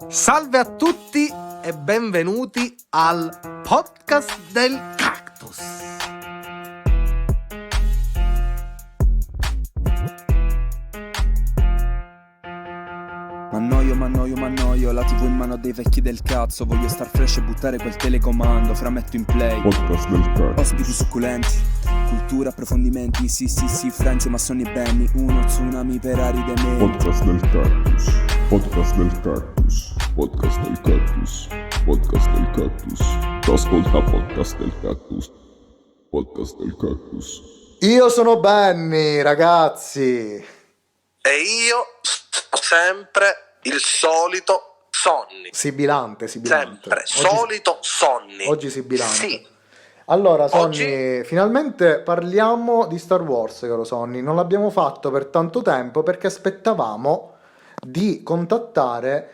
Salve a tutti e benvenuti al podcast del cactus. M'annoio, la TV in mano a dei vecchi del cazzo. Voglio star fresh e buttare quel telecomando, frametto in play. Podcast del cactus. Ospiti succulenti, cultura, approfondimenti, sì, Franzo, Massoni e Benny. Uno tsunami per aride menti. Podcast del cactus. Podcast del cactus. Podcast del cactus. Podcast del cactus. Ascolta podcast del cactus. Podcast del cactus. Io sono Benny, ragazzi. E io sto sempre il solito Sonny. Sibilante. Sempre, solito Sonny. Oggi sibilante. Sì. Allora, Sonny, Oggi- finalmente parliamo di Star Wars, caro Sonny. Non l'abbiamo fatto per tanto tempo perché aspettavamo di contattare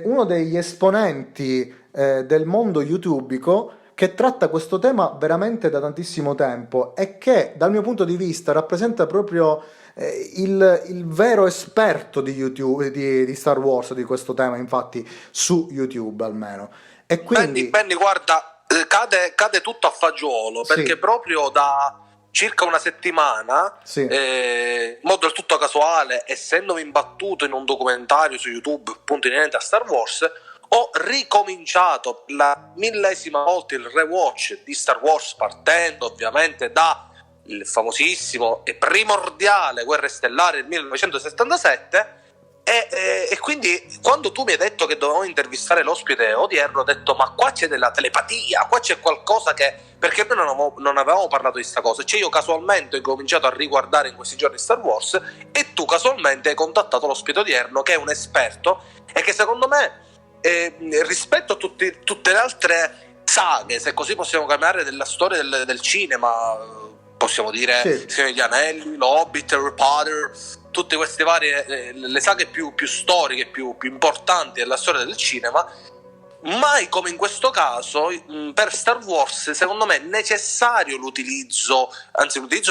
uno degli esponenti del mondo youtubico che tratta questo tema veramente da tantissimo tempo e che, dal mio punto di vista, rappresenta proprio il vero esperto di YouTube, di Star Wars, di questo tema, infatti, su YouTube almeno. E quindi... Benny, guarda, cade tutto a fagiolo, Sì. perché proprio da circa una settimana, Sì. in modo del tutto casuale, essendomi imbattuto in un documentario su YouTube appunto inerente a Star Wars, ho ricominciato per la 1000ª volta il rewatch di Star Wars, partendo ovviamente da il famosissimo e primordiale Guerre Stellari del 1977. E quindi quando tu mi hai detto che dovevamo intervistare l'ospite odierno, ho detto: ma qua c'è della telepatia, qua c'è qualcosa che... perché noi non avevamo parlato di sta cosa. Cioè, io casualmente ho cominciato a riguardare in questi giorni Star Wars e tu casualmente hai contattato l'ospite odierno, che è un esperto e che secondo me, rispetto a tutte le altre saghe, se così possiamo chiamare, della storia del cinema, possiamo dire Sì. Signore degli Anelli, Lo Hobbit, Harry Potter, tutte queste varie le saghe più storiche, più importanti della storia del cinema, mai come in questo caso per Star Wars secondo me è necessario l'utilizzo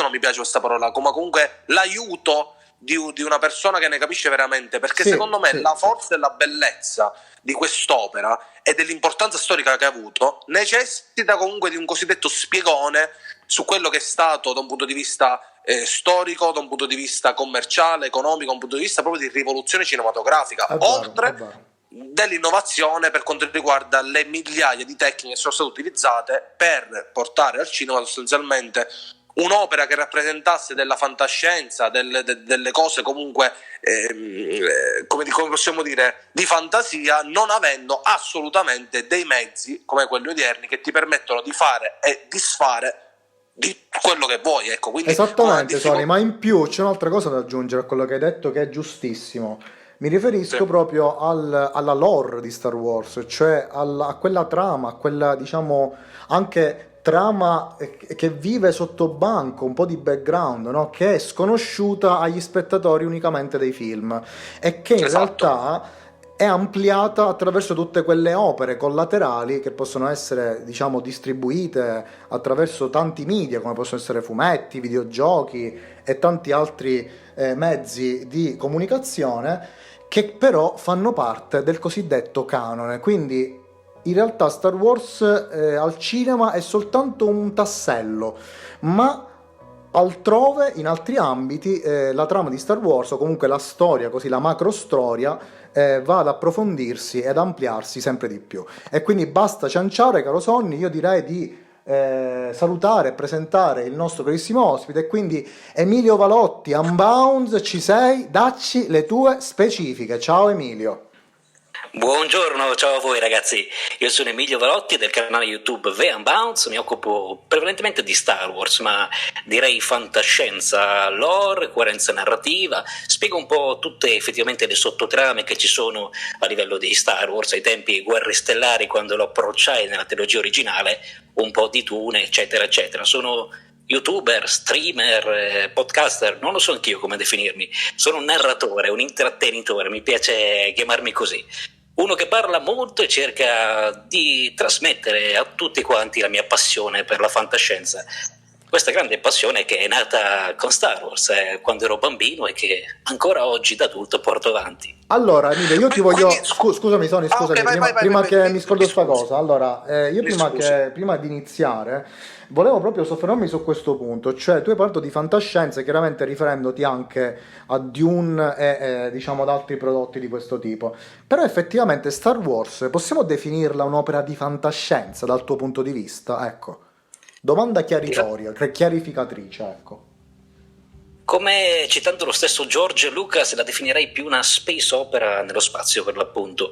non mi piace questa parola, ma comunque l'aiuto di una persona che ne capisce veramente, perché Sì, secondo me sì, la sì. forza e la bellezza di quest'opera e dell'importanza storica che ha avuto necessita comunque di un cosiddetto spiegone su quello che è stato da un punto di vista storico, da un punto di vista commerciale, economico, da un punto di vista proprio di rivoluzione cinematografica, È vero, oltre è vero. dell'innovazione per quanto riguarda le migliaia di tecniche che sono state utilizzate per portare al cinema sostanzialmente un'opera che rappresentasse della fantascienza, delle cose comunque come possiamo dire, di fantasia, non avendo assolutamente dei mezzi come quelli odierni che ti permettono di fare e disfare di quello che vuoi, ecco. Quindi Esattamente, Sony, ma in più c'è un'altra cosa da aggiungere a quello che hai detto che è giustissimo. Mi riferisco Sì. proprio alla lore di Star Wars, cioè a quella trama, a quella, diciamo, anche trama che vive sotto banco, un po' di background, no? Che è sconosciuta agli spettatori unicamente dei film e che in Esatto. realtà è ampliata attraverso tutte quelle opere collaterali che possono essere, diciamo, distribuite attraverso tanti media, come possono essere fumetti, videogiochi e tanti altri mezzi di comunicazione, che però fanno parte del cosiddetto canone. Quindi in realtà Star Wars al cinema è soltanto un tassello, ma altrove, in altri ambiti, la trama di Star Wars, o comunque la storia, così la macro storia, va ad approfondirsi ed ampliarsi sempre di più. E quindi basta cianciare, caro Sonny, io direi di salutare e presentare il nostro carissimo ospite. Quindi Emilio Valotti, Unbound, ci sei? Dacci le tue specifiche. Ciao Emilio. Buongiorno, ciao a voi ragazzi, io sono Emilio Valotti del canale YouTube The Unbounce, mi occupo prevalentemente di Star Wars, ma direi fantascienza, lore, coerenza narrativa, spiego un po' tutte effettivamente le sottotrame che ci sono a livello di Star Wars, ai tempi Guerre Stellari quando lo approcciai nella trilogia originale, un po' di Dune, eccetera eccetera. Sono youtuber, streamer, podcaster, non lo so anch'io come definirmi, sono un narratore, un intrattenitore, mi piace chiamarmi così. Uno che parla molto e cerca di trasmettere a tutti quanti la mia passione per la fantascienza. questa grande passione che è nata con Star Wars quando ero bambino e che ancora oggi da adulto porto avanti. Allora, Emilio, io ti voglio... Quindi- Scusami, Sony, scusami, ok, prima vai, che vai, mi scordo mi sta scusi. cosa. Allora, io Mi prima, scusi. prima di iniziare volevo proprio soffermarmi su questo punto, cioè tu hai parlato di fantascienza, chiaramente riferendoti anche a Dune e diciamo ad altri prodotti di questo tipo, però effettivamente Star Wars, possiamo definirla un'opera di fantascienza dal tuo punto di vista? Ecco, domanda chiaritoria, chiarificatrice, ecco. Come citando lo stesso George Lucas, la definirei più una space opera nello spazio per l'appunto,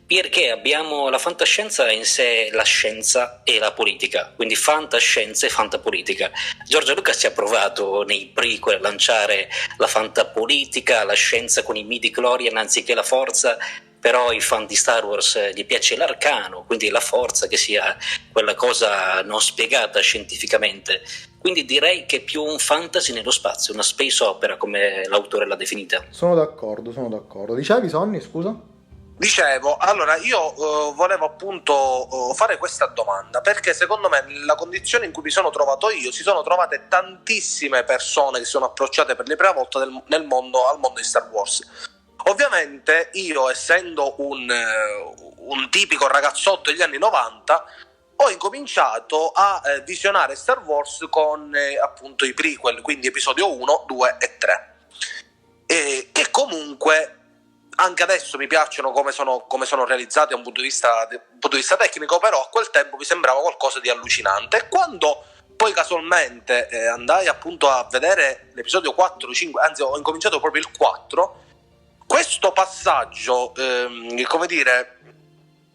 perché abbiamo la fantascienza in sé, la scienza e la politica, quindi fantascienza e fantapolitica. George Lucas ci ha provato nei prequel a lanciare la fantapolitica, la scienza con i midi-chlorian anziché la forza, però ai fan di Star Wars gli piace l'arcano, quindi la forza che sia quella cosa non spiegata scientificamente. Quindi direi che è più un fantasy nello spazio, una space opera come l'autore l'ha definita. Sono d'accordo, sono d'accordo. Dicevi, Sonny, scusa? Dicevo, allora io volevo appunto fare questa domanda perché secondo me nella condizione in cui mi sono trovato io si sono trovate tantissime persone che si sono approcciate per la prima volta al mondo di Star Wars. Ovviamente io, essendo un tipico ragazzotto degli anni 90, ho incominciato a visionare Star Wars con appunto i prequel, quindi episodio 1, 2 e 3, che comunque anche adesso mi piacciono come sono realizzati da un punto di vista tecnico, però a quel tempo mi sembrava qualcosa di allucinante. E quando poi casualmente andai appunto a vedere l'episodio 4, 5, anzi ho incominciato proprio il 4, questo passaggio, come dire,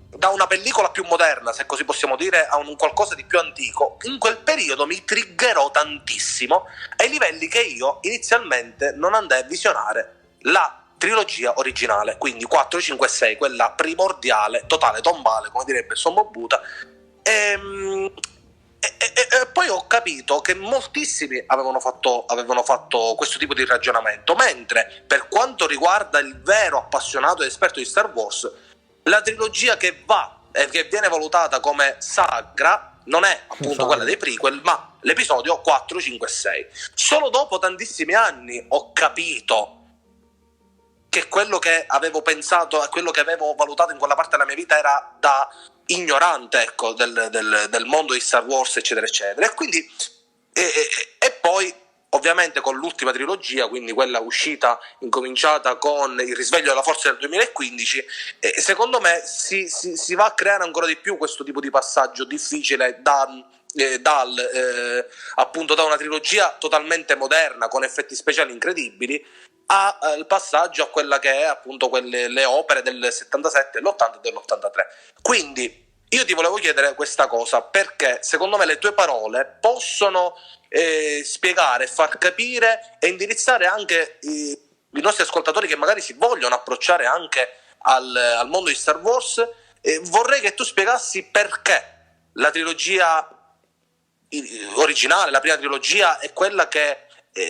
da una pellicola più moderna, se così possiamo dire, a un qualcosa di più antico, in quel periodo mi triggerò tantissimo ai livelli che io inizialmente non andai a visionare la trilogia originale, quindi 4, 5 e 6, quella primordiale, totale, tombale, come direbbe Sommobuta, e poi ho capito che moltissimi avevano fatto questo tipo di ragionamento, mentre per quanto riguarda il vero appassionato ed esperto di Star Wars, la trilogia che viene valutata come sacra non è appunto quella dei prequel, ma l'episodio 4, 5 e 6. Solo dopo tantissimi anni ho capito che quello che avevo pensato e quello che avevo valutato in quella parte della mia vita era da ignorante, ecco, del mondo di Star Wars, eccetera eccetera. E quindi e poi ovviamente con l'ultima trilogia, quindi quella incominciata con il risveglio della forza del 2015, secondo me si va a creare ancora di più questo tipo di passaggio difficile appunto da una trilogia totalmente moderna con effetti speciali incredibili al passaggio a quella che è appunto le opere del 77, dell'80 e dell'83. Quindi io ti volevo chiedere questa cosa perché secondo me le tue parole possono spiegare, far capire e indirizzare anche i nostri ascoltatori che magari si vogliono approcciare anche al mondo di Star Wars. Vorrei che tu spiegassi perché la trilogia originale, la prima trilogia, è quella che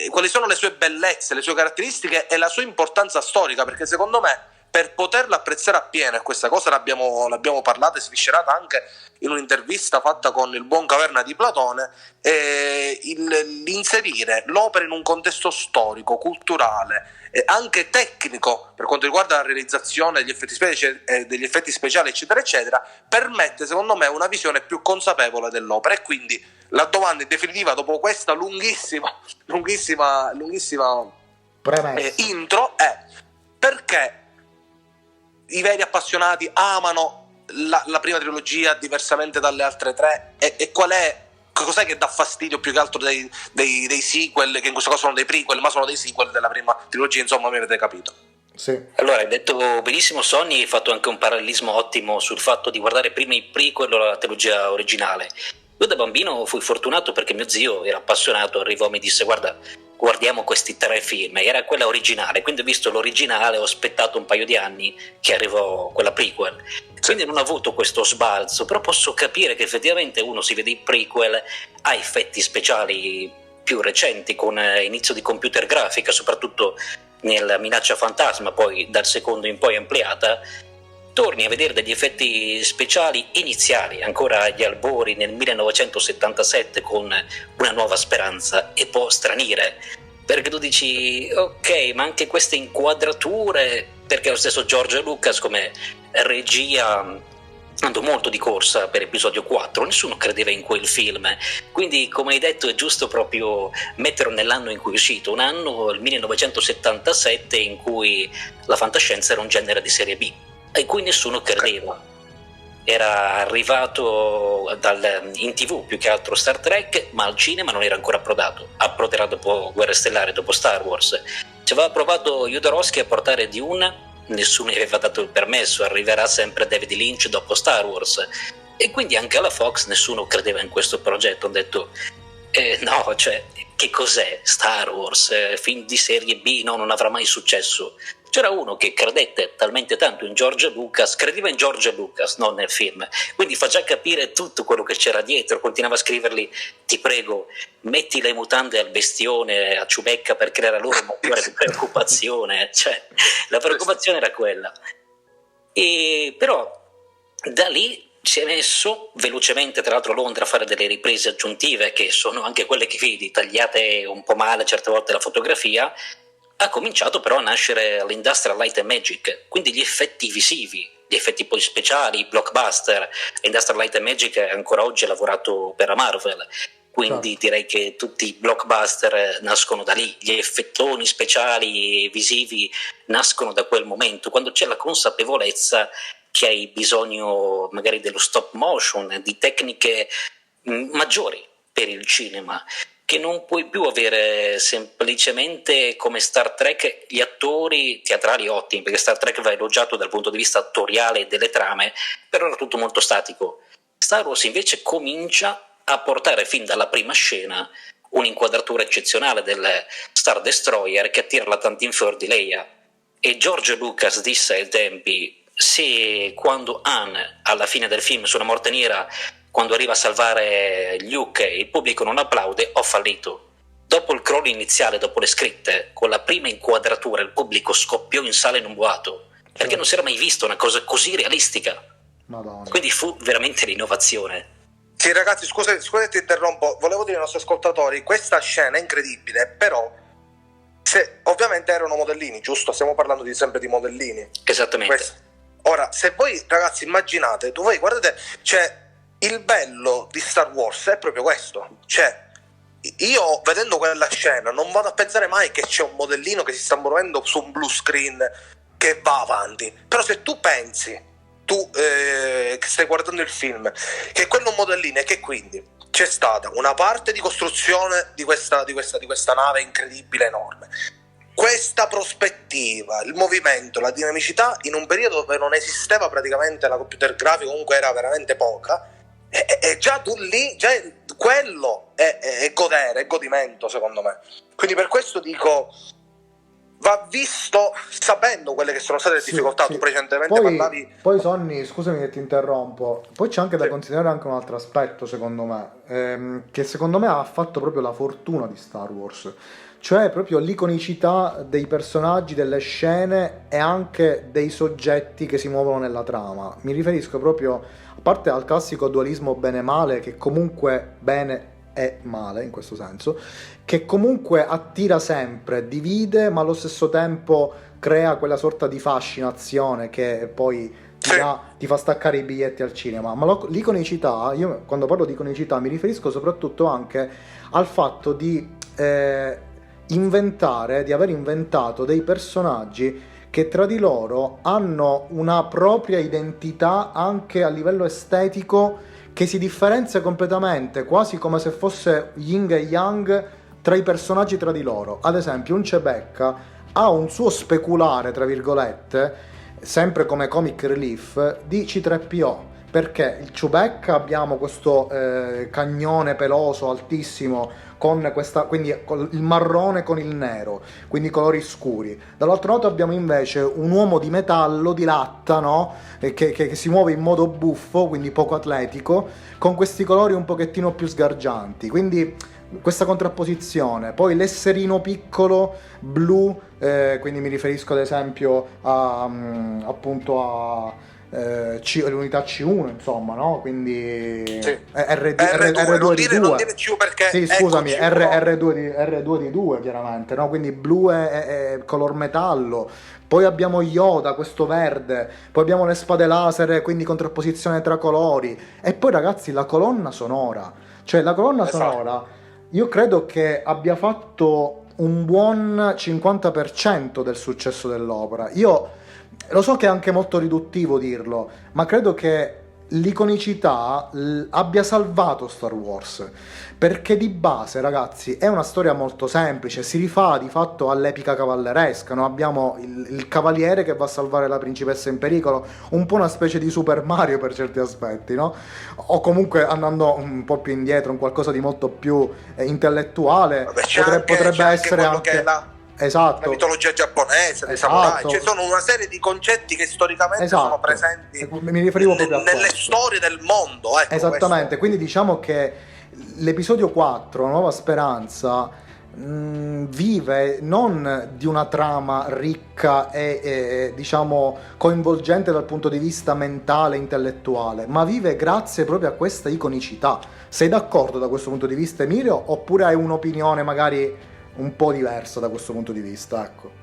quali sono le sue bellezze, le sue caratteristiche e la sua importanza storica, perché secondo me per poterla apprezzare appieno, e questa cosa l'abbiamo parlata e sviscerata anche in un'intervista fatta con il buon Caverna di Platone, l'inserire l'opera in un contesto storico, culturale, anche tecnico per quanto riguarda la realizzazione degli effetti speciali eccetera eccetera, permette secondo me una visione più consapevole dell'opera. E quindi la domanda in definitiva, dopo questa lunghissima intro, è perché i veri appassionati amano la prima trilogia diversamente dalle altre tre, e cos'è che dà fastidio più che altro dei sequel, che in questo caso sono dei prequel ma sono dei sequel della prima trilogia, insomma mi avete capito. Sì. Allora, hai detto benissimo Sonny, hai fatto anche un parallelismo ottimo sul fatto di guardare prima i prequel o la trilogia originale. Io da bambino fui fortunato perché mio zio era appassionato, arrivò e mi disse guarda, guardiamo questi 3 film, e era quella originale, quindi ho visto l'originale, ho aspettato un paio di anni che arrivò quella prequel, quindi non ho avuto questo sbalzo, però posso capire che effettivamente uno si vede i prequel a effetti speciali più recenti, con inizio di computer grafica, soprattutto nella Minaccia Fantasma, poi dal secondo in poi ampliata, torni a vedere degli effetti speciali iniziali, ancora agli albori nel 1977, con Una nuova speranza, e può stranire, perché tu dici ok, ma anche queste inquadrature, perché lo stesso George Lucas come regia andò molto di corsa per episodio 4, nessuno credeva in quel film, quindi come hai detto è giusto proprio metterlo nell'anno in cui è uscito, un anno, il 1977, in cui la fantascienza era un genere di serie B e cui nessuno credeva. Era arrivato in TV più che altro Star Trek, ma al cinema non era ancora approderà dopo Guerre Stellari, dopo Star Wars. Ci aveva provato Jodorowsky a portare Dune, nessuno gli aveva dato il permesso, arriverà sempre David Lynch dopo Star Wars, e quindi anche alla Fox nessuno credeva in questo progetto. Hanno detto no, cioè, che cos'è Star Wars, film di serie B, no, non avrà mai successo. C'era uno che credette talmente tanto in George Lucas, credeva in George Lucas, non nel film, quindi fa già capire tutto quello che c'era dietro. Continuava a scrivergli: ti prego, metti le mutande al bestione, a Ciubecca, per creare loro maggiore preoccupazione. Cioè, la preoccupazione era quella. E però da lì si è messo velocemente, tra l'altro a Londra, a fare delle riprese aggiuntive, che sono anche quelle che vedi, tagliate un po' male certe volte la fotografia. Ha cominciato però a nascere l'Industrial Light and Magic, quindi gli effetti visivi, gli effetti poi speciali, i blockbuster. L'Industrial Light and Magic ancora oggi ha lavorato per la Marvel, quindi direi che tutti i blockbuster nascono da lì, gli effettoni speciali visivi nascono da quel momento, quando c'è la consapevolezza che hai bisogno magari dello stop motion, di tecniche maggiori per il cinema, che non puoi più avere semplicemente come Star Trek gli attori teatrali ottimi, perché Star Trek va elogiato dal punto di vista attoriale e delle trame, però era tutto molto statico. Star Wars invece comincia a portare fin dalla prima scena un'inquadratura eccezionale del Star Destroyer che attira l'attenzione di Leia, e George Lucas disse ai tempi: se quando Han alla fine del film sulla morte nera, quando arriva a salvare Luke, il pubblico non applaude, ho fallito. Dopo il crollo iniziale, dopo le scritte, con la prima inquadratura il pubblico scoppiò in sala in un boato, perché non si era mai visto una cosa così realistica. Madonna. Quindi fu veramente l'innovazione. Sì, ragazzi, scusate, ti interrompo, volevo dire ai nostri ascoltatori, questa scena è incredibile, però ovviamente erano modellini, giusto? Stiamo parlando sempre di modellini. Esattamente. Ora, se voi ragazzi immaginate, voi guardate, cioè, il bello di Star Wars è proprio questo, cioè io vedendo quella scena non vado a pensare mai che c'è un modellino che si sta muovendo su un blue screen che va avanti, però se tu pensi, che stai guardando il film, che quello è un modellino e che quindi c'è stata una parte di costruzione di questa nave incredibile, enorme, questa prospettiva, il movimento, la dinamicità in un periodo dove non esisteva praticamente la computer grafica, comunque era veramente poca, e già tu lì, già quello è godere, è godimento, secondo me. Quindi per questo dico, va visto sapendo quelle che sono state le difficoltà. Tu precedentemente parlavi. Poi Sonny, scusami che ti interrompo, poi c'è anche da considerare anche un altro aspetto, secondo me, che secondo me ha fatto proprio la fortuna di Star Wars, cioè proprio l'iconicità dei personaggi, delle scene e anche dei soggetti che si muovono nella trama. Mi riferisco proprio, a parte al classico dualismo bene-male, che comunque bene è male in questo senso, che comunque attira sempre, divide, ma allo stesso tempo crea quella sorta di fascinazione che poi ti fa staccare i biglietti al cinema. Ma l'iconicità, io quando parlo di iconicità mi riferisco soprattutto anche al fatto di aver inventato dei personaggi che tra di loro hanno una propria identità anche a livello estetico, che si differenzia completamente, quasi come se fosse yin e yang tra i personaggi tra di loro. Ad esempio un Chewbacca ha un suo speculare, tra virgolette, sempre come comic relief, di C3PO, perché il Chewbacca abbiamo questo cagnone peloso altissimo con questa, quindi con il marrone con il nero, quindi colori scuri. Dall'altro lato abbiamo invece un uomo di metallo, di latta, no? Che si muove in modo buffo, quindi poco atletico, con questi colori un pochettino più sgargianti. Quindi questa contrapposizione. Poi l'esserino piccolo blu, quindi mi riferisco ad esempio appunto a l'unità C1, insomma, no? Quindi Sì. R2D2. Non dire C perché sì, scusami, ecco, C1. R2D2 chiaramente, no? Quindi blu è color metallo. Poi abbiamo Yoda, questo verde, poi abbiamo le spade laser, quindi contrapposizione tra colori. E poi ragazzi la colonna sonora, cioè la colonna Esatto. sonora io credo che abbia fatto un buon 50% del successo dell'opera. Io lo so che è anche molto riduttivo dirlo, ma credo che l'iconicità abbia salvato Star Wars, perché di base, ragazzi, è una storia molto semplice, si rifà di fatto all'epica cavalleresca, no? Abbiamo il cavaliere che va a salvare la principessa in pericolo, un po' una specie di Super Mario per certi aspetti, no? O comunque andando un po' più indietro, un qualcosa di molto più intellettuale. Vabbè, potrebbe essere quello anche... che è la Esatto. mitologia giapponese, dei samurai, ci sono una serie di concetti che storicamente sono presenti mi riferivo proprio a nelle questo. storie del mondo. Ecco, esattamente, questo. quindi diciamo che l'episodio 4, Nuova Speranza, vive non di una trama ricca e diciamo coinvolgente dal punto di vista mentale e intellettuale, ma vive grazie proprio a questa iconicità. Sei d'accordo da questo punto di vista, Emilio, oppure hai un'opinione magari un po' diversa da questo punto di vista? Ecco.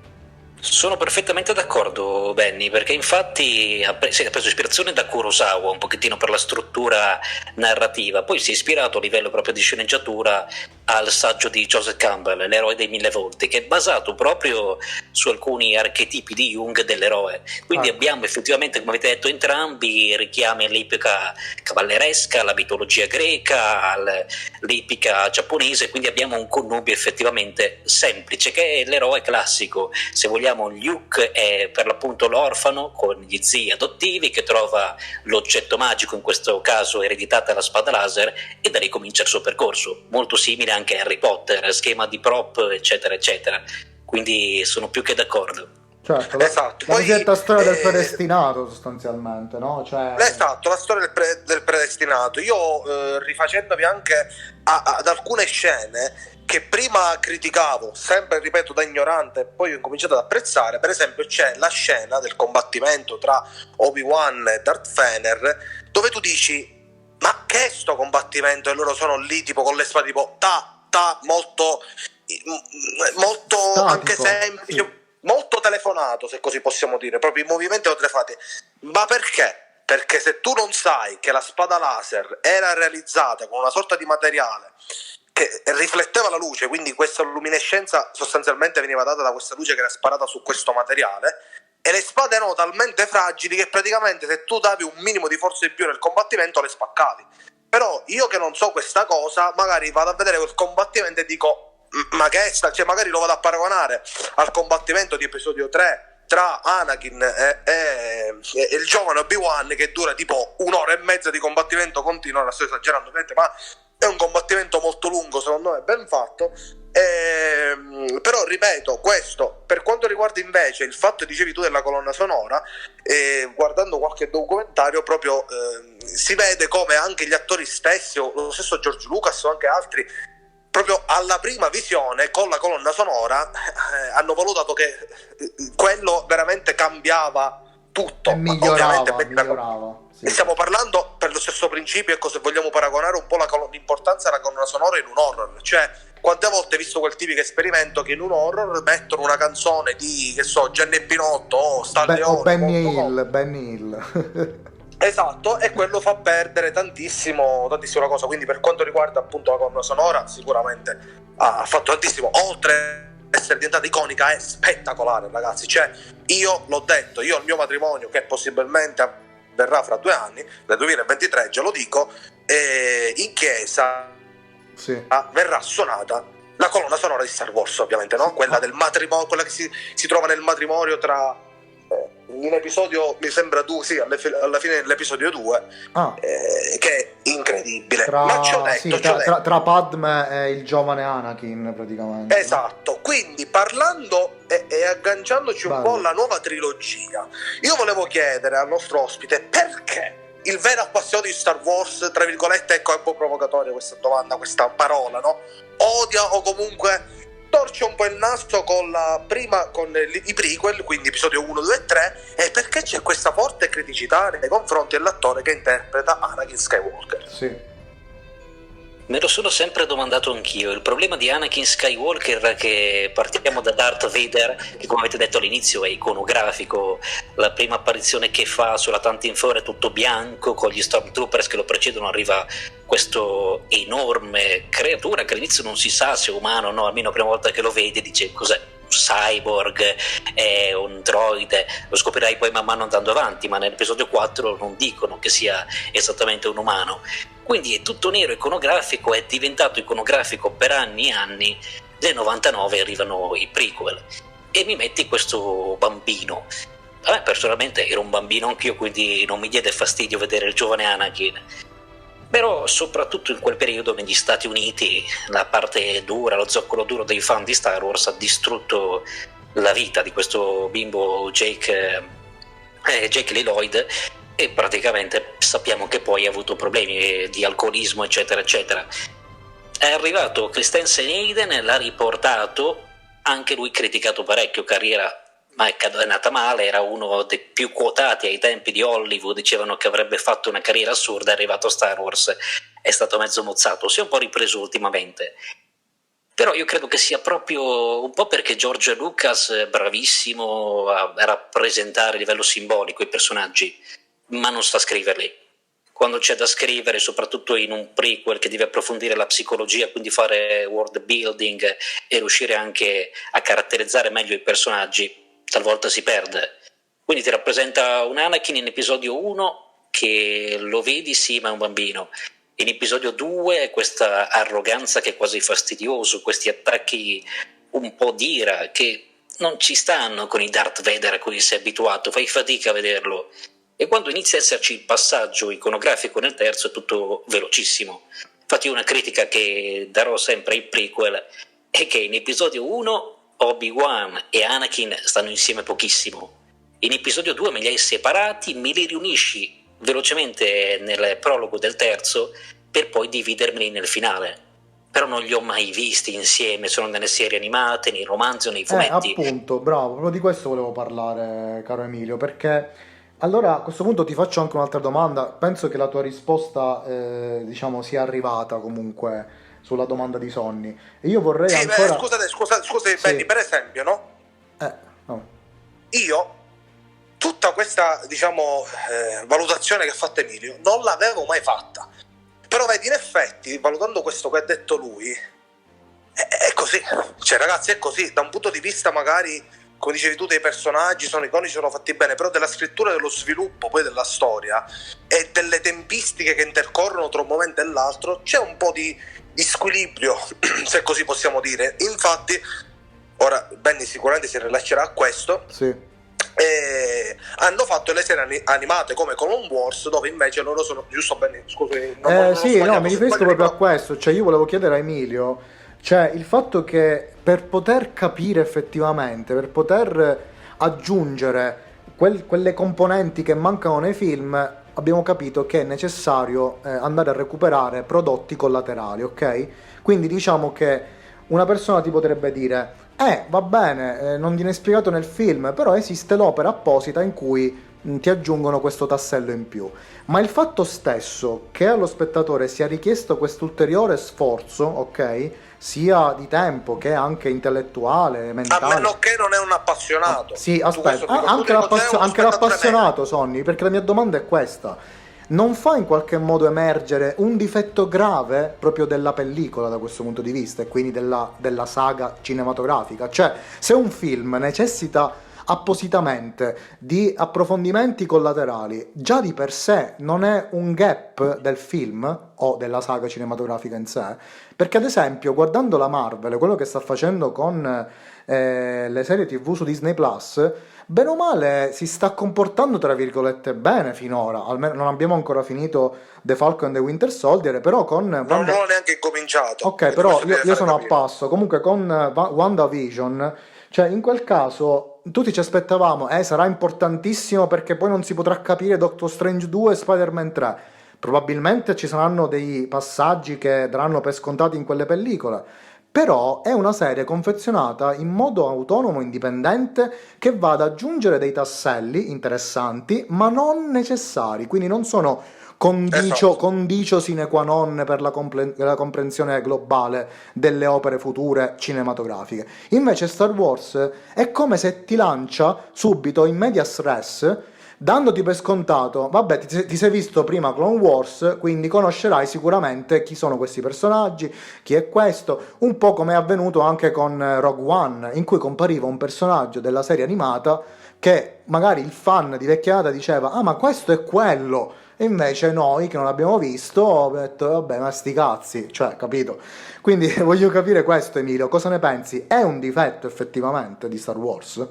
Sono perfettamente d'accordo, Benny, perché infatti ha preso ispirazione da Kurosawa un pochettino per la struttura narrativa, poi si è ispirato a livello proprio di sceneggiatura al saggio di Joseph Campbell, L'eroe dei 1000 volti, che è basato proprio su alcuni archetipi di Jung dell'eroe. Quindi abbiamo effettivamente, come avete detto entrambi, richiami all'epica cavalleresca, alla mitologia greca, all'epica giapponese, quindi abbiamo un connubio effettivamente semplice, che è l'eroe classico. Se vogliamo, Luke è per l'appunto l'orfano con gli zii adottivi che trova l'oggetto magico, in questo caso ereditata la spada laser, e da lì comincia il suo percorso, molto simile anche a Harry Potter, schema di prop eccetera eccetera, quindi sono più che d'accordo. Certo, esatto. La cosiddetta storia del predestinato sostanzialmente, no? Cioè... Esatto, la storia del predestinato. Io rifacendomi anche ad alcune scene che prima criticavo, sempre ripeto da ignorante, e poi ho cominciato ad apprezzare. Per esempio c'è la scena del combattimento tra Obi-Wan e Darth Vader, dove tu dici ma che è sto combattimento, e loro sono lì tipo con le spade tipo molto statico, anche semplice, sì. Molto telefonato, se così possiamo dire, proprio i movimenti telefati. Ma perché? Perché se tu non sai che la spada laser era realizzata con una sorta di materiale che rifletteva la luce, quindi questa luminescenza sostanzialmente veniva data da questa luce che era sparata su questo materiale, e le spade erano talmente fragili che praticamente se tu davi un minimo di forza in più nel combattimento le spaccavi. Però io che non so questa cosa, magari vado a vedere quel combattimento e dico ma che è cioè magari lo vado a paragonare al combattimento di episodio 3 tra Anakin e il giovane Obi-Wan, che dura tipo 1 ora e mezza di combattimento continuo. Ora sto esagerando ovviamente, ma è un combattimento molto lungo, secondo me ben fatto. Però ripeto, questo per quanto riguarda invece il fatto, dicevi tu, della colonna sonora, guardando qualche documentario proprio si vede come anche gli attori stessi, o lo stesso George Lucas o anche altri, proprio alla prima visione con la colonna sonora hanno valutato che quello veramente cambiava tutto, e migliorava. Sì. E stiamo parlando per lo stesso principio, ecco, se vogliamo paragonare un po' l'importanza della colonna sonora in un horror, cioè quante volte hai visto quel tipico esperimento che in un horror mettono una canzone di, che so, Gianni Pinotto o Stalleone o Benny Hill. Esatto, e quello fa perdere tantissimo la cosa. Quindi per quanto riguarda appunto la colonna sonora, sicuramente ha fatto tantissimo, oltre ad essere diventata iconica, è spettacolare, ragazzi. Cioè, io l'ho detto, io al mio matrimonio, che possibilmente avverrà fra 2 anni, nel 2023, già lo dico, in chiesa sì, verrà suonata la colonna sonora di Star Wars, ovviamente, no? Quella del matrimonio, quella che si trova nel matrimonio tra in episodio, mi sembra 2, sì, alla fine dell'episodio 2, che è incredibile. Ma ci ho detto, tra Padme e il giovane Anakin, praticamente. Esatto, quindi parlando e agganciandoci un po' alla nuova trilogia, io volevo chiedere al nostro ospite perché il vero appassionato di Star Wars, tra virgolette, ecco, è un po' provocatoria questa domanda, questa parola, no? Odia o comunque torce un po' il naso con la prima, con i prequel, quindi episodio 1, 2 e 3, e perché c'è questa forte criticità nei confronti dell'attore che interpreta Anakin Skywalker. Sì. Me lo sono sempre domandato anch'io. Il problema di Anakin Skywalker è che partiamo da Darth Vader, che come avete detto all'inizio è iconografico. La prima apparizione che fa sulla Tantive è tutto bianco, con gli Stormtroopers che lo precedono arriva questo enorme creatura che all'inizio non si sa se è umano o no, almeno la prima volta che lo vedi dice cos'è? Un cyborg, è un droide, lo scoprirai poi man mano andando avanti, ma nell'episodio 4 non dicono che sia esattamente un umano. Quindi è tutto nero, iconografico, è diventato iconografico per anni e anni. Nel 99 arrivano i prequel e mi metti questo bambino. A me personalmente ero un bambino anch'io, quindi non mi diede fastidio vedere il giovane Anakin. Però soprattutto in quel periodo negli Stati Uniti la parte dura, lo zoccolo duro dei fan di Star Wars ha distrutto la vita di questo bimbo Jake Lee Lloyd, e praticamente sappiamo che poi ha avuto problemi di alcolismo eccetera eccetera. È arrivato Christensen Hayden, l'ha riportato, anche lui criticato parecchio, carriera ma è nata male, era uno dei più quotati ai tempi di Hollywood, dicevano che avrebbe fatto una carriera assurda, è arrivato a Star Wars, è stato mezzo mozzato, si è un po' ripreso ultimamente. Però io credo che sia proprio un po' perché George Lucas è bravissimo a rappresentare a livello simbolico i personaggi, ma non sa scriverli. Quando c'è da scrivere, soprattutto in un prequel che deve approfondire la psicologia, quindi fare world building e riuscire anche a caratterizzare meglio i personaggi, talvolta si perde. Quindi ti rappresenta un Anakin in episodio 1 che lo vedi sì ma è un bambino, in episodio 2 questa arroganza che è quasi fastidioso, questi attacchi un po' d'ira che non ci stanno con i Darth Vader a cui sei abituato, fai fatica a vederlo, e quando inizia a esserci il passaggio iconografico nel terzo è tutto velocissimo. Infatti una critica che darò sempre ai prequel è che in episodio 1 Obi-Wan e Anakin stanno insieme pochissimo, in episodio 2 me li hai separati, me li riunisci velocemente nel prologo del terzo per poi dividermeli nel finale, però non li ho mai visti insieme, sono nelle serie animate, nei romanzi o nei fumetti. Appunto, bravo, proprio di questo volevo parlare, caro Emilio, perché allora a questo punto ti faccio anche un'altra domanda. Penso che la tua risposta diciamo sia arrivata comunque sulla domanda di Sonny, e io vorrei ancora... Scusate Sì. Benny, per esempio, no? No. Io tutta questa, diciamo, valutazione che ha fatto Emilio non l'avevo mai fatta, però vedi, in effetti, valutando questo che ha detto lui, è così, cioè ragazzi è così, da un punto di vista magari, come dicevi tu, dei personaggi sono iconici, sono fatti bene, però della scrittura, dello sviluppo poi della storia e delle tempistiche che intercorrono tra un momento e l'altro c'è un po' di squilibrio, se così possiamo dire. Infatti ora Benny sicuramente si rilascerà a questo. Sì. Hanno fatto le serie animate come Clone Wars, dove invece loro sono, giusto Benny, scusi, Sì, no, mi riferisco proprio a questo, cioè io volevo chiedere a Emilio, cioè il fatto che per poter capire effettivamente, per poter aggiungere quelle componenti che mancano nei film, abbiamo capito che è necessario andare a recuperare prodotti collaterali, ok? Quindi diciamo che una persona ti potrebbe dire va bene, non viene spiegato nel film, però esiste l'opera apposita in cui ti aggiungono questo tassello in più. Ma il fatto stesso che allo spettatore sia richiesto quest'ulteriore sforzo, ok? Sia di tempo che anche intellettuale, mentale. A meno che non è un appassionato. Sì, aspetta, anche l'appassionato, Sonny, perché la mia domanda è questa. Non fa in qualche modo emergere un difetto grave proprio della pellicola da questo punto di vista, e quindi della saga cinematografica? Cioè, se un film necessita appositamente di approfondimenti collaterali, già di per sé non è un gap del film o della saga cinematografica in sé, perché ad esempio guardando la Marvel, quello che sta facendo con le serie TV su Disney Plus, bene o male si sta comportando tra virgolette bene finora, almeno non abbiamo ancora finito The Falcon and the Winter Soldier, però con non ho neanche incominciato. Ok, però io sono a passo. Comunque con WandaVision, cioè in quel caso tutti ci aspettavamo sarà importantissimo perché poi non si potrà capire Doctor Strange 2 e Spider-Man 3. Probabilmente ci saranno dei passaggi che daranno per scontati in quelle pellicole, però è una serie confezionata in modo autonomo, indipendente, che va ad aggiungere dei tasselli interessanti, ma non necessari, quindi non sono condicio sine qua non per la comprensione globale delle opere future cinematografiche. Invece Star Wars è come se ti lancia subito in medias res, dandoti per scontato, vabbè, ti sei visto prima Clone Wars, quindi conoscerai sicuramente chi sono questi personaggi, chi è questo, un po' come è avvenuto anche con Rogue One, in cui compariva un personaggio della serie animata che magari il fan di vecchia data diceva, ah ma questo è quello, e invece noi che non l'abbiamo visto abbiamo detto, vabbè, ma sti cazzi, cioè, capito? Quindi voglio capire questo, Emilio, cosa ne pensi? È un difetto effettivamente di Star Wars?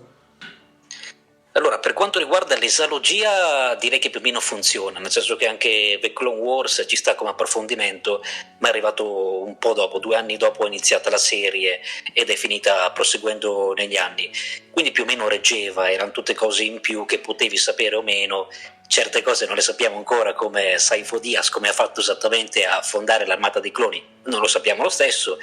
Allora, per quanto riguarda l'esalogia, direi che più o meno funziona, nel senso che anche The Clone Wars ci sta come approfondimento, ma è arrivato un po' dopo, 2 anni dopo è iniziata la serie ed è finita proseguendo negli anni. Quindi più o meno reggeva, erano tutte cose in più che potevi sapere o meno. Certe cose non le sappiamo ancora, come Saifo Dyas, come ha fatto esattamente a fondare l'armata dei cloni, non lo sappiamo lo stesso,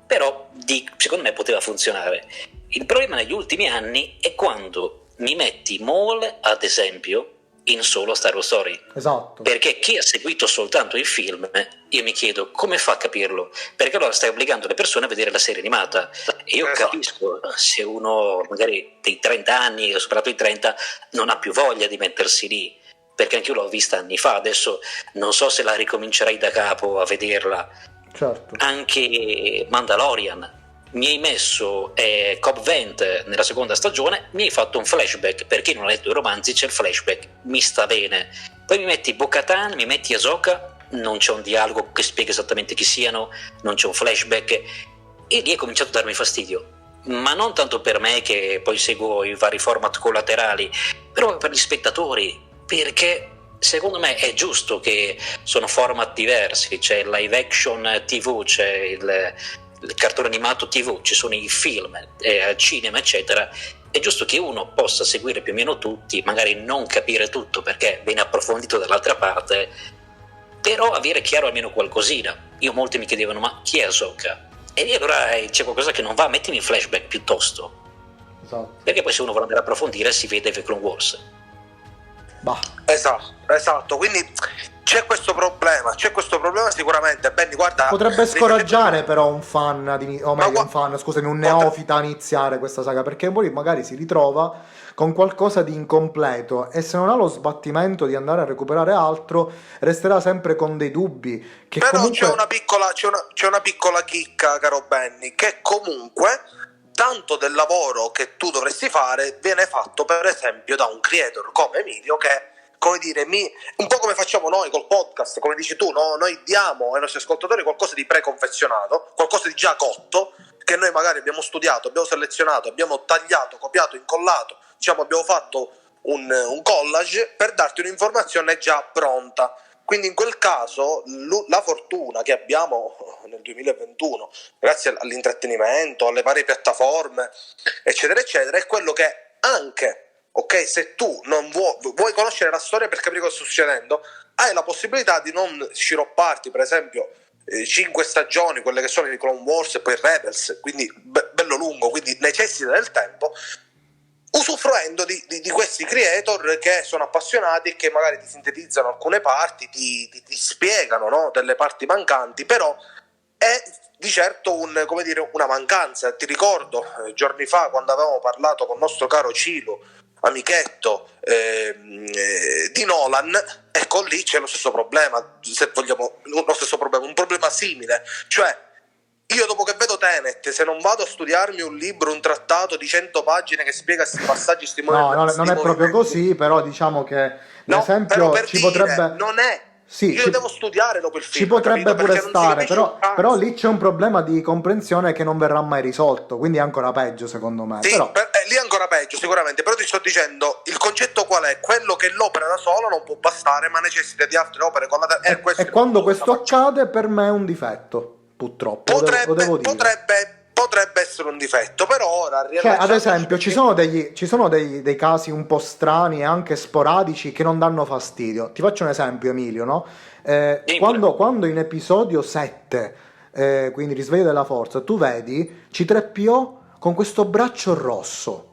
però secondo me poteva funzionare. Il problema negli ultimi anni è quando mi metti Maul, ad esempio, in solo Star Wars Story. Esatto. Perché chi ha seguito soltanto il film, io mi chiedo come fa a capirlo? Perché allora stai obbligando le persone a vedere la serie animata. E io capisco se uno magari dei 30 anni, ha superato i 30, non ha più voglia di mettersi lì. Perché anche io l'ho vista anni fa, adesso non so se la ricomincerei da capo a vederla. Certo. Anche Mandalorian. Mi hai messo Cobb Vanth nella seconda stagione, mi hai fatto un flashback, per chi non ha letto i romanzi c'è il flashback, mi sta bene. Poi mi metti Bo-Katan, mi metti Ahsoka, non c'è un dialogo che spiega esattamente chi siano, non c'è un flashback, e lì è cominciato a darmi fastidio. Ma non tanto per me che poi seguo i vari format collaterali, però per gli spettatori, perché secondo me è giusto che sono format diversi, c'è il live action TV, c'è il cartone animato TV, ci sono i film al cinema eccetera. È giusto che uno possa seguire più o meno tutti, magari non capire tutto perché viene approfondito dall'altra parte, però avere chiaro almeno qualcosina. Molti mi chiedevano ma chi è Ahsoka? E lì allora c'è qualcosa che non va, mettimi in flashback piuttosto. Esatto. Perché poi se uno vuole andare a approfondire si vede The Clone Wars. Bah. Esatto, quindi c'è questo problema sicuramente. Benny, guarda, potrebbe scoraggiare però un fan, un neofita a iniziare questa saga, perché poi magari si ritrova con qualcosa di incompleto e se non ha lo sbattimento di andare a recuperare altro resterà sempre con dei dubbi. Che però comunque... c'è una piccola chicca, caro Benny, che comunque tanto del lavoro che tu dovresti fare viene fatto per esempio da un creator come Emilio, che, come dire, un po' come facciamo noi col podcast, come dici tu, no? Noi diamo ai nostri ascoltatori qualcosa di preconfezionato, qualcosa di già cotto, che noi magari abbiamo studiato, abbiamo selezionato, abbiamo tagliato, copiato, incollato, diciamo abbiamo fatto un collage per darti un'informazione già pronta. Quindi in quel caso la fortuna che abbiamo nel 2021, grazie all'intrattenimento, alle varie piattaforme, eccetera, eccetera, è quello che anche, ok, se tu non vuoi conoscere la storia per capire cosa sta succedendo, hai la possibilità di non sciropparti, per esempio, 5 stagioni, quelle che sono di Clone Wars e poi Rebels, quindi bello lungo, quindi necessita del tempo, usufruendo di questi creator che sono appassionati e che magari ti sintetizzano alcune parti, ti spiegano, no, delle parti mancanti, però è di certo una mancanza. Ti ricordo giorni fa quando avevamo parlato con il nostro caro Cilo, amichetto di Nolan, ecco lì c'è lo stesso problema, se vogliamo, un problema simile, cioè io dopo che vedo Tenet, se non vado a studiarmi un libro, un trattato di 100 pagine che spiega questi passaggi, non è proprio così, però diciamo che l'esempio ci potrebbe... Non è... Sì, io devo studiare dopo il film. Ci potrebbe capito? pure stare, però lì c'è un problema di comprensione che non verrà mai risolto, quindi è ancora peggio secondo me. Sì, però... lì è ancora peggio sicuramente, però ti sto dicendo, il concetto qual è? Quello che l'opera da sola non può bastare, ma necessita di altre opere collaterali. E quando questo accade per me è un difetto. Purtroppo lo devo dire. Potrebbe essere un difetto, però ora ad esempio ci sono dei casi un po' strani e anche sporadici che non danno fastidio. Ti faccio un esempio, Emilio, no? Quando in episodio 7 quindi Risveglio della Forza, tu vedi C3PO con questo braccio rosso.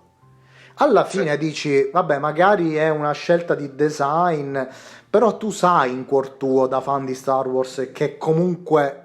Alla fine dici, vabbè, magari è una scelta di design, però tu sai in cuor tuo, da fan di Star Wars, che comunque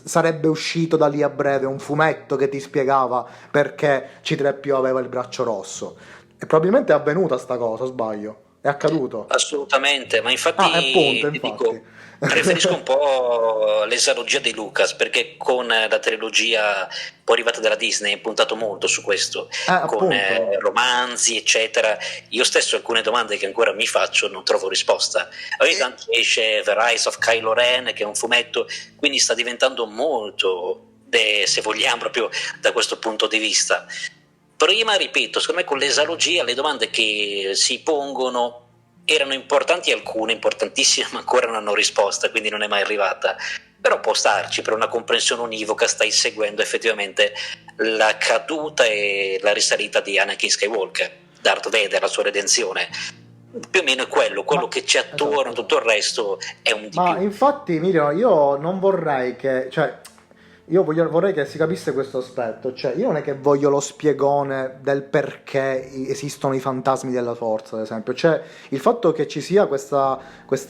sarebbe uscito da lì a breve un fumetto che ti spiegava perché C3PO aveva il braccio rosso. E probabilmente è avvenuta sta cosa, o sbaglio? È accaduto? Assolutamente, ma infatti, appunto, ti infatti. dico, preferisco un po' l'esalogia di Lucas, perché con la trilogia poi arrivata dalla Disney è puntato molto su questo, con appunto. romanzi eccetera. Io stesso alcune domande che ancora mi faccio non trovo risposta. Ogni tanto esce The Rise of Kylo Ren, che è un fumetto, quindi sta diventando molto, se vogliamo, proprio da questo punto di vista. Prima, ripeto, secondo me con l'esalogia le domande che si pongono erano importanti, alcune importantissime, ma ancora non hanno risposta, quindi non è mai arrivata. Però può starci, per una comprensione univoca stai seguendo effettivamente la caduta e la risalita di Anakin Skywalker, Darth Vader, la sua redenzione. Più o meno è quello che c'è attorno, esatto. Tutto il resto è un di Ma più. infatti, Emilio, io non vorrei che, cioè, io vorrei che si capisse questo aspetto, cioè, io non è che voglio lo spiegone del perché esistono i fantasmi della forza, ad esempio, cioè, il fatto che ci sia questa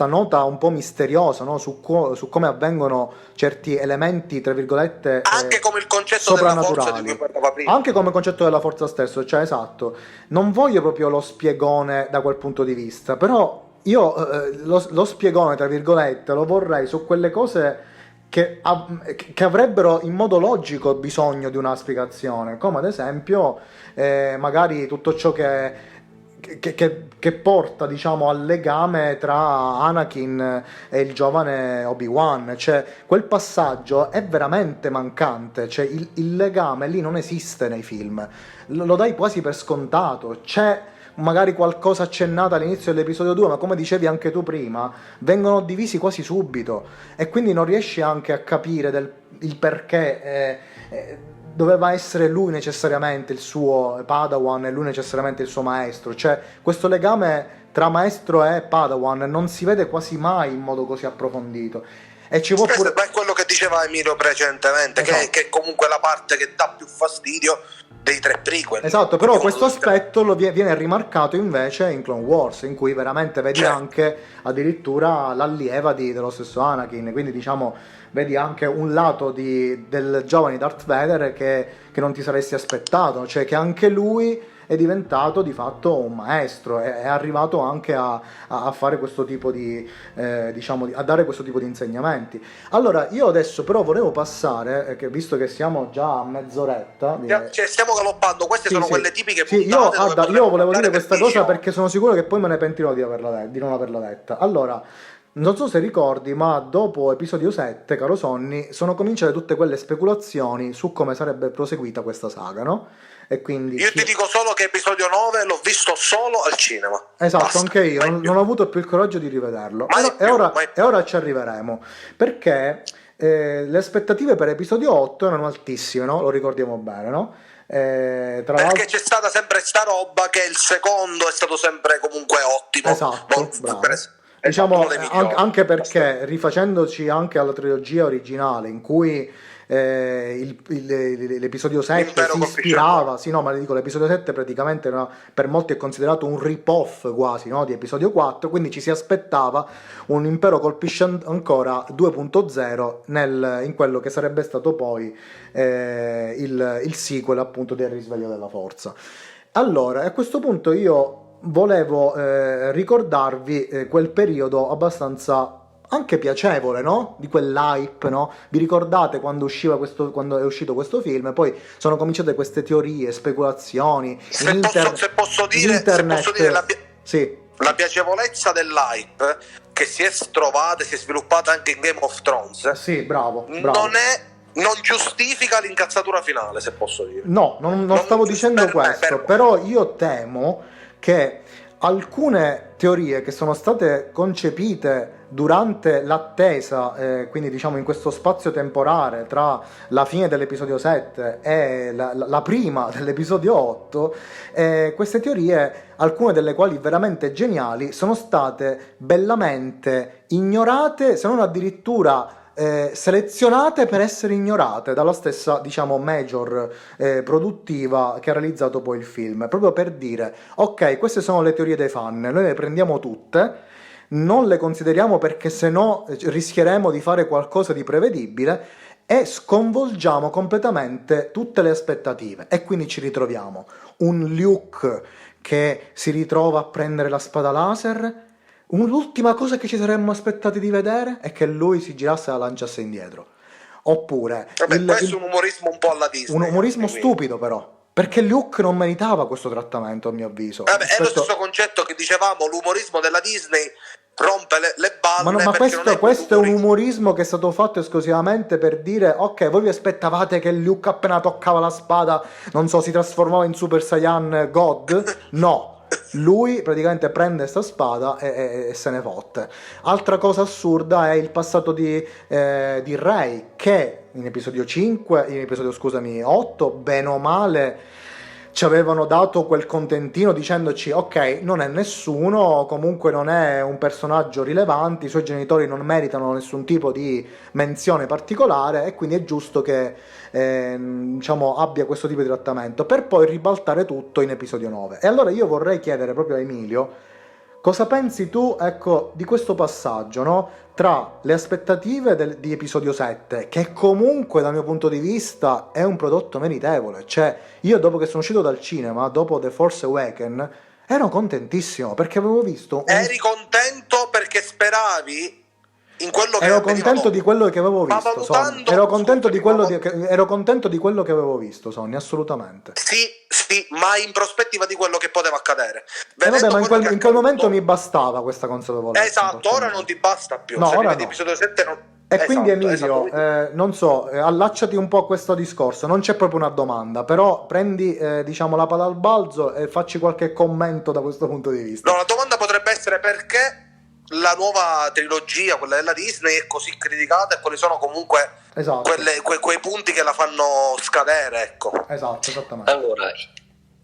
nota un po' misteriosa, no, su come avvengono certi elementi, tra virgolette, Anche come il concetto della forza di soprannaturali. cui parlava prima. Anche come concetto della forza stesso, cioè esatto, non voglio proprio lo spiegone da quel punto di vista, però io lo spiegone, tra virgolette, lo vorrei su quelle cose che avrebbero in modo logico bisogno di una spiegazione, come ad esempio magari tutto ciò che porta, diciamo, al legame tra Anakin e il giovane Obi-Wan, cioè quel passaggio è veramente mancante, cioè il legame lì non esiste nei film, lo dai quasi per scontato, c'è magari qualcosa accennato all'inizio dell'episodio 2, ma come dicevi anche tu prima, vengono divisi quasi subito e quindi non riesci anche a capire il perché doveva essere lui necessariamente il suo Padawan e lui necessariamente il suo maestro, cioè questo legame tra maestro e Padawan non si vede quasi mai in modo così approfondito. E ci può pure... È quello che diceva Emilio precedentemente, esatto. che è comunque la parte che dà più fastidio dei 3 prequel. Esatto, però questo aspetto viene rimarcato invece in Clone Wars, in cui veramente vedi anche addirittura l'allieva dello stesso Anakin, quindi diciamo vedi anche un lato del giovane Darth Vader che non ti saresti aspettato, cioè che anche lui è diventato di fatto un maestro, è arrivato anche a fare questo tipo di diciamo, a dare questo tipo di insegnamenti. Allora io adesso però volevo passare, visto che siamo già a mezz'oretta, cioè, stiamo galoppando, queste sono quelle tipiche puntate. Io volevo dire questa cosa diciamo. perché sono sicuro che poi me ne pentirò di non averla detta. Allora, non so se ricordi, ma dopo episodio 7, caro Sonny, sono cominciate tutte quelle speculazioni su come sarebbe proseguita questa saga, no? E quindi io ti dico solo che episodio 9 l'ho visto solo al cinema. esatto, Basta, anche io non ho avuto più il coraggio di rivederlo. E ora ci arriveremo, perché le aspettative per episodio 8 erano altissime, no? Lo ricordiamo bene, no? Perché c'è stata sempre sta roba che il secondo è stato sempre comunque ottimo. Esatto, diciamo anche perché rifacendoci anche alla trilogia originale in cui l'episodio 7 si ispirava, sì, no, ma le dico, l'episodio 7 praticamente per molti è considerato un rip-off quasi, no, di episodio 4, quindi ci si aspettava un Impero colpisce ancora 2.0 in quello che sarebbe stato poi il sequel appunto del Risveglio della Forza. Allora, a questo punto io volevo ricordarvi quel periodo abbastanza anche piacevole, no? Di quell'hype, no? Vi ricordate quando è uscito questo film? Poi sono cominciate queste teorie, speculazioni. Se posso dire la piacevolezza dell'hype che si è sviluppata anche in Game of Thrones. Sì, bravo. Non giustifica l'incazzatura finale, se posso dire. No, non stavo dicendo questo, però io temo che alcune teorie che sono state concepite durante l'attesa, quindi diciamo in questo spazio temporale tra la fine dell'episodio 7 e la prima dell'episodio 8, queste teorie, alcune delle quali veramente geniali, sono state bellamente ignorate, se non addirittura selezionate per essere ignorate dalla stessa, diciamo, major produttiva che ha realizzato poi il film, proprio per dire, ok, queste sono le teorie dei fan, noi le prendiamo tutte, non le consideriamo perché sennò rischieremo di fare qualcosa di prevedibile e sconvolgiamo completamente tutte le aspettative, e quindi ci ritroviamo un Luke che si ritrova a prendere la spada laser. L'ultima cosa che ci saremmo aspettati di vedere è che lui si girasse e la lanciasse indietro. Oppure questo è un umorismo un po' alla Disney, un umorismo stupido, però, perché Luke non meritava questo trattamento, a mio avviso. È lo stesso concetto che dicevamo, l'umorismo della Disney rompe le balle. Ma questo è un umorismo che è stato fatto esclusivamente per dire, ok, voi vi aspettavate che Luke appena toccava la spada, non so, si trasformava in Super Saiyan God? No. Lui praticamente prende sta spada e se ne fotte. Altra cosa assurda è il passato di Rey, che in episodio 8, bene o male, ci avevano dato quel contentino dicendoci, ok, non è nessuno, comunque non è un personaggio rilevante, i suoi genitori non meritano nessun tipo di menzione particolare, e quindi è giusto che diciamo abbia questo tipo di trattamento, per poi ribaltare tutto in episodio 9. E allora io vorrei chiedere proprio a Emilio, cosa pensi tu, ecco, di questo passaggio, no? Tra le aspettative di episodio 7, che comunque dal mio punto di vista è un prodotto meritevole. Cioè, io dopo che sono uscito dal cinema, dopo The Force Awakens, ero contentissimo perché avevo visto Eri contento perché speravi in quello che ero contento di quello che avevo visto, Sonny. Ero contento di quello che avevo visto, Sonny, assolutamente. Sì, ma in prospettiva di quello che poteva accadere. Vabbè, ma in quel momento mi bastava questa consapevolezza. Esatto, ora non ti basta più. No, ora no. Episodio 7 non... E quindi Emilio, non so, allacciati un po' a questo discorso, non c'è proprio una domanda, però prendi diciamo la palla al balzo e facci qualche commento da questo punto di vista. No, la domanda potrebbe essere perché la nuova trilogia, quella della Disney, è così criticata e quali sono comunque quei punti che la fanno scadere, ecco. Esatto, esattamente. Allora,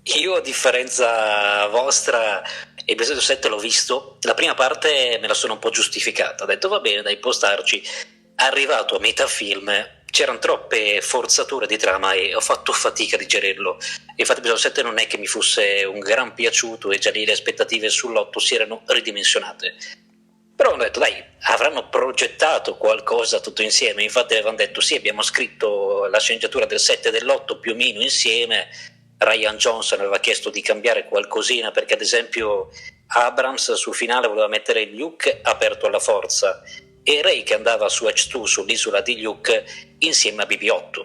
io a differenza vostra, episodio 7 l'ho visto, la prima parte me la sono un po' giustificata, ho detto va bene, dai, può starci. Arrivato a metà film c'erano troppe forzature di trama e ho fatto fatica a digerirlo. Infatti episodio 7 non è che mi fosse un gran piaciuto e già lì le aspettative sull'8 si erano ridimensionate. Però ho detto dai, avranno progettato qualcosa tutto insieme. Infatti avevano detto sì, abbiamo scritto la sceneggiatura del 7 e dell'8 più o meno insieme. Rian Johnson aveva chiesto di cambiare qualcosina perché ad esempio Abrams sul finale voleva mettere Luke aperto alla forza e Rey che andava su H2 sull'isola di Luke insieme a BB-8,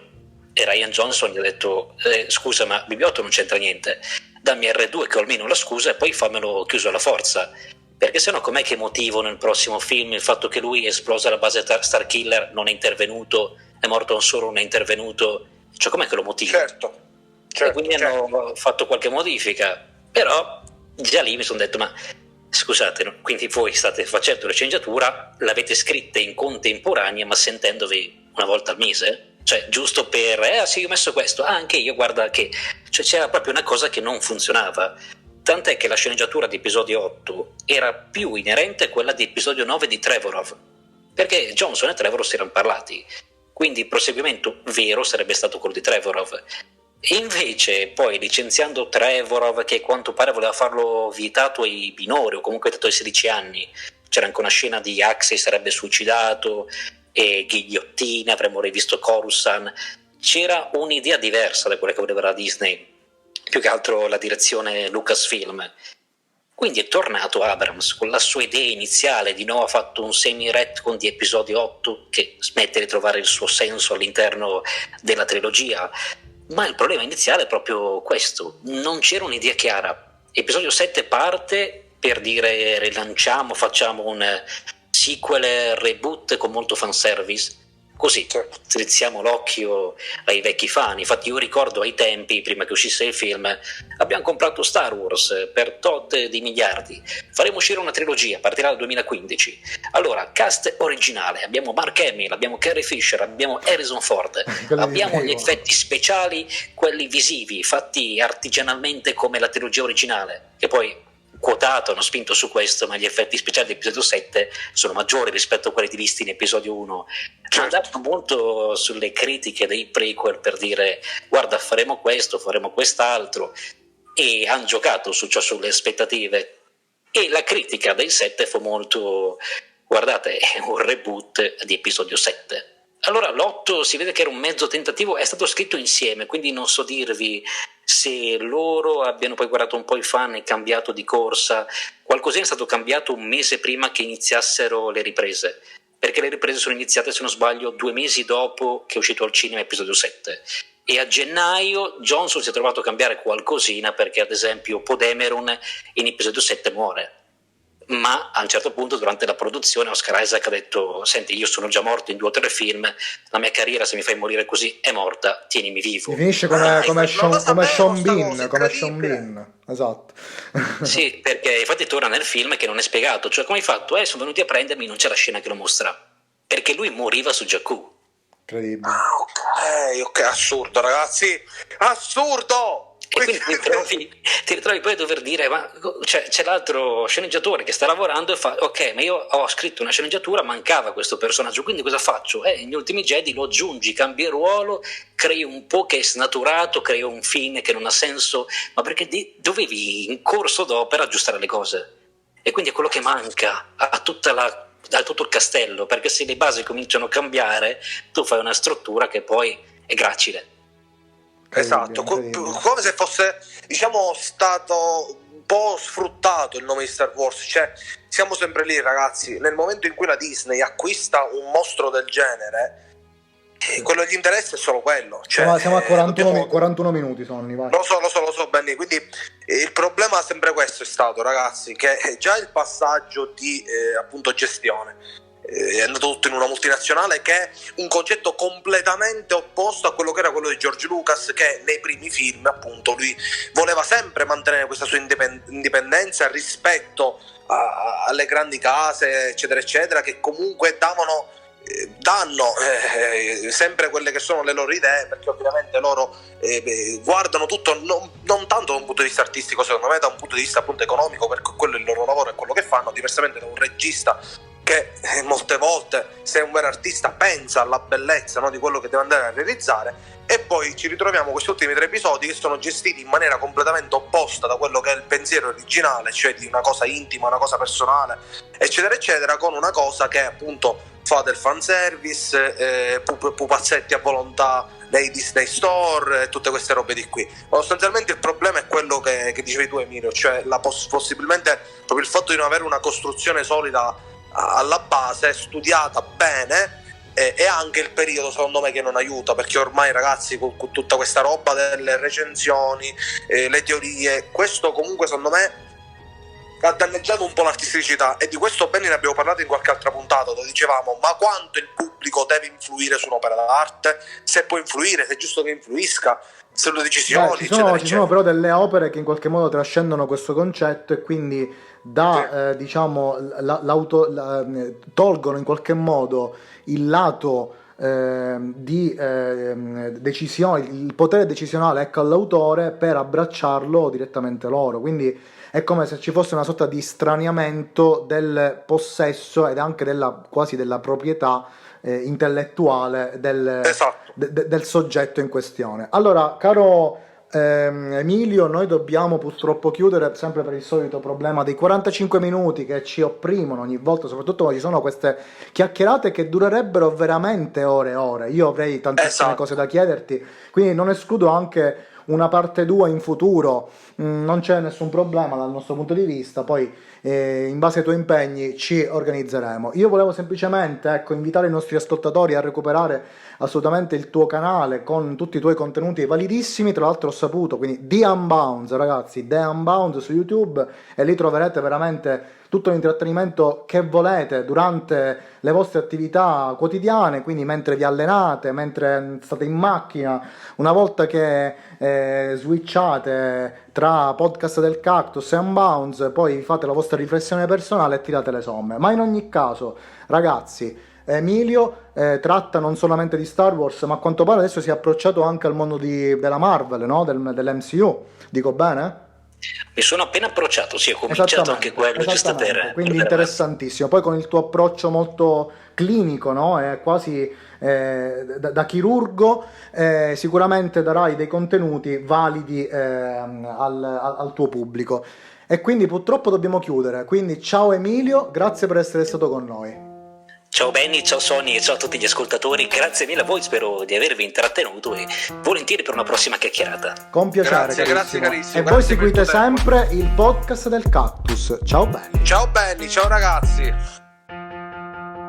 e Rian Johnson gli ha detto scusa, ma BB-8 non c'entra niente, dammi R2 che ho almeno la scusa e poi fammelo chiuso alla forza, perché sennò com'è che motivo nel prossimo film il fatto che lui è esplosa la base Starkiller, non è intervenuto, è morto un solo, non è intervenuto, cioè com'è che lo motivo? Certo. E quindi hanno fatto qualche modifica, però già lì mi sono detto ma scusate, quindi voi state facendo la sceneggiatura, l'avete scritta in contemporanea ma sentendovi una volta al mese? Cioè giusto per sì, ho messo questo, anche io, guarda che cioè, c'era proprio una cosa che non funzionava, tant'è che la sceneggiatura di episodio 8 era più inerente a quella di episodio 9 di Trevorrow, perché Johnson e Trevorrow si erano parlati, quindi il proseguimento vero sarebbe stato quello di Trevorrow. Invece poi licenziando Trevorrow, che a quanto pare voleva farlo vietato ai minori o comunque vietato ai 16 anni, c'era anche una scena di Axe sarebbe suicidato e ghigliottina, avremmo rivisto Coruscant, c'era un'idea diversa da quella che voleva la Disney, più che altro la direzione Lucasfilm. Quindi è tornato Abrams con la sua idea iniziale, di nuovo ha fatto un semi-retcon di episodio 8 che smette di trovare il suo senso all'interno della trilogia. Ma il problema iniziale è proprio questo, non c'era un'idea chiara. Episodio 7 parte per dire rilanciamo, facciamo un sequel, reboot con molto fanservice, così strizziamo l'occhio ai vecchi fan. Infatti io ricordo ai tempi, prima che uscisse il film, abbiamo comprato Star Wars per tot di miliardi, faremo uscire una trilogia, partirà dal 2015. Allora, cast originale, abbiamo Mark Hamill, abbiamo Carrie Fisher, abbiamo Harrison Ford, abbiamo gli effetti speciali, quelli visivi, fatti artigianalmente come la trilogia originale, che poi quotati puntato, hanno spinto su questo, ma gli effetti speciali di episodio 7 sono maggiori rispetto a quelli visti in episodio 1. Hanno dato molto sulle critiche dei prequel per dire guarda, faremo questo, faremo quest'altro, e hanno giocato su ciò, sulle aspettative, e la critica del 7 fu molto guardate, è un reboot di episodio 7. Allora l'8 si vede che era un mezzo tentativo, è stato scritto insieme, quindi non so dirvi se loro abbiano poi guardato un po' i fan e cambiato di corsa. Qualcosina è stato cambiato un mese prima che iniziassero le riprese, perché le riprese sono iniziate, se non sbaglio, 2 mesi dopo che è uscito al cinema episodio 7, e a gennaio Johnson si è trovato a cambiare qualcosina, perché ad esempio Podemeron in episodio 7 muore. Ma a un certo punto durante la produzione Oscar Isaac ha detto senti, io sono già morto in 2 o 3 film, la mia carriera se mi fai morire così è morta, tienimi vivo. Si finisce come Sean Bean, esatto. Sì, perché infatti torna nel film che non è spiegato, cioè come hai fatto? Sono venuti a prendermi, non c'è la scena che lo mostra, perché lui moriva su Jakku. Incredibile. Ok, assurdo ragazzi, assurdo! E quindi ti ritrovi poi a dover dire ma c'è l'altro sceneggiatore che sta lavorando e fa ok, ma io ho scritto una sceneggiatura, mancava questo personaggio, quindi cosa faccio? Negli ultimi Jedi lo aggiungi, cambi ruolo, crei un po' che è snaturato, crei un fine che non ha senso, ma perché dovevi in corso d'opera aggiustare le cose, e quindi è quello che manca a tutto il castello, perché se le basi cominciano a cambiare tu fai una struttura che poi è gracile. Esatto, come se fosse, diciamo, stato un po' sfruttato il nome di Star Wars. Cioè, siamo sempre lì ragazzi, nel momento in cui la Disney acquista un mostro del genere, quello che gli interessa è solo quello. Cioè, siamo a 41 minuti, Sonny, vai. Lo so Benny, quindi il problema è sempre questo, è stato ragazzi, che già il passaggio di appunto gestione è andato tutto in una multinazionale, che è un concetto completamente opposto a quello che era quello di George Lucas, che nei primi film appunto lui voleva sempre mantenere questa sua indipendenza rispetto alle grandi case eccetera eccetera, che comunque danno sempre quelle che sono le loro idee, perché ovviamente loro guardano tutto non tanto da un punto di vista artistico, secondo me da un punto di vista appunto economico, perché quello è il loro lavoro, è quello che fanno, diversamente da un regista che molte volte, se è un vero artista, pensa alla bellezza, no, di quello che deve andare a realizzare, e poi ci ritroviamo questi ultimi 3 episodi che sono gestiti in maniera completamente opposta da quello che è il pensiero originale, cioè di una cosa intima, una cosa personale, eccetera eccetera, con una cosa che appunto fa del fanservice, pupazzetti a volontà nei Disney Store e tutte queste robe di qui. Ma sostanzialmente il problema è quello che dicevi tu Emilio, cioè possibilmente proprio il fatto di non avere una costruzione solida alla base, studiata bene, e anche il periodo secondo me che non aiuta, perché ormai ragazzi con tutta questa roba delle recensioni, le teorie, questo comunque secondo me ha danneggiato un po' l'artisticità, e di questo bene ne abbiamo parlato in qualche altra puntata dove dicevamo ma quanto il pubblico deve influire su un'opera d'arte, se può influire, se è giusto che influisca, sulle decisioni. Ci sono però delle opere che in qualche modo trascendono questo concetto e quindi diciamo tolgono in qualche modo il lato di decisione, il potere decisionale, ecco, all'autore, per abbracciarlo direttamente loro. Quindi è come se ci fosse una sorta di straniamento del possesso ed anche quasi della proprietà intellettuale del soggetto in questione. Allora, caro Emilio, noi dobbiamo purtroppo chiudere, sempre per il solito problema dei 45 minuti che ci opprimono ogni volta, soprattutto quando ci sono queste chiacchierate che durerebbero veramente ore e ore. Io avrei tantissime cose da chiederti, quindi non escludo anche una parte 2 in futuro, non c'è nessun problema dal nostro punto di vista, poi in base ai tuoi impegni ci organizzeremo. Io volevo semplicemente invitare i nostri ascoltatori a recuperare assolutamente il tuo canale con tutti i tuoi contenuti validissimi. Tra l'altro ho saputo, quindi The Unbound, ragazzi, The Unbound su YouTube, e lì troverete veramente tutto l'intrattenimento che volete durante le vostre attività quotidiane, quindi mentre vi allenate, mentre state in macchina, una volta che switchate tra Podcast del Cactus e Unbounds, poi vi fate la vostra riflessione personale e tirate le somme. Ma in ogni caso, ragazzi, Emilio tratta non solamente di Star Wars, ma a quanto pare adesso si è approcciato anche al mondo della Marvel, no? dell'MCU, dico bene? Mi sono appena approcciato, sì, ho cominciato anche quello giusto per... Quindi interessantissimo. Poi con il tuo approccio molto clinico, no? È quasi da chirurgo, sicuramente darai dei contenuti validi al tuo pubblico. E quindi purtroppo dobbiamo chiudere. Quindi ciao Emilio, grazie per essere stato con noi. Ciao Benny, ciao Sony e ciao a tutti gli ascoltatori, grazie mille a voi, spero di avervi intrattenuto e volentieri per una prossima chiacchierata. Con piacere, grazie carissimo. E voi seguite sempre il podcast del Cactus. Ciao Benny. Ciao Benny, ciao ragazzi.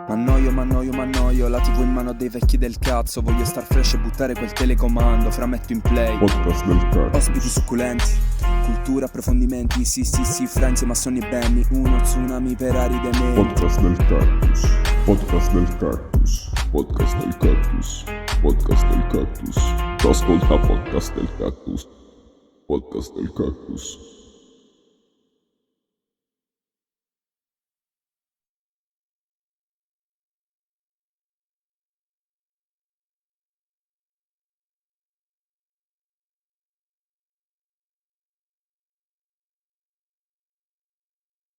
M'annoio, la TV in mano a dei vecchi del cazzo. Voglio star fresh e buttare quel telecomando, frametto in play. Podcast del Cactus. Ospiti succulenti, cultura, approfondimenti, sì, Franzi, Massoni e Benny. Uno tsunami per aride menti. Podcast del Cactus. Podcast del Cactus. Podcast del Cactus. Podcast del Cactus. Ascolta Podcast del Cactus. Podcast del Cactus.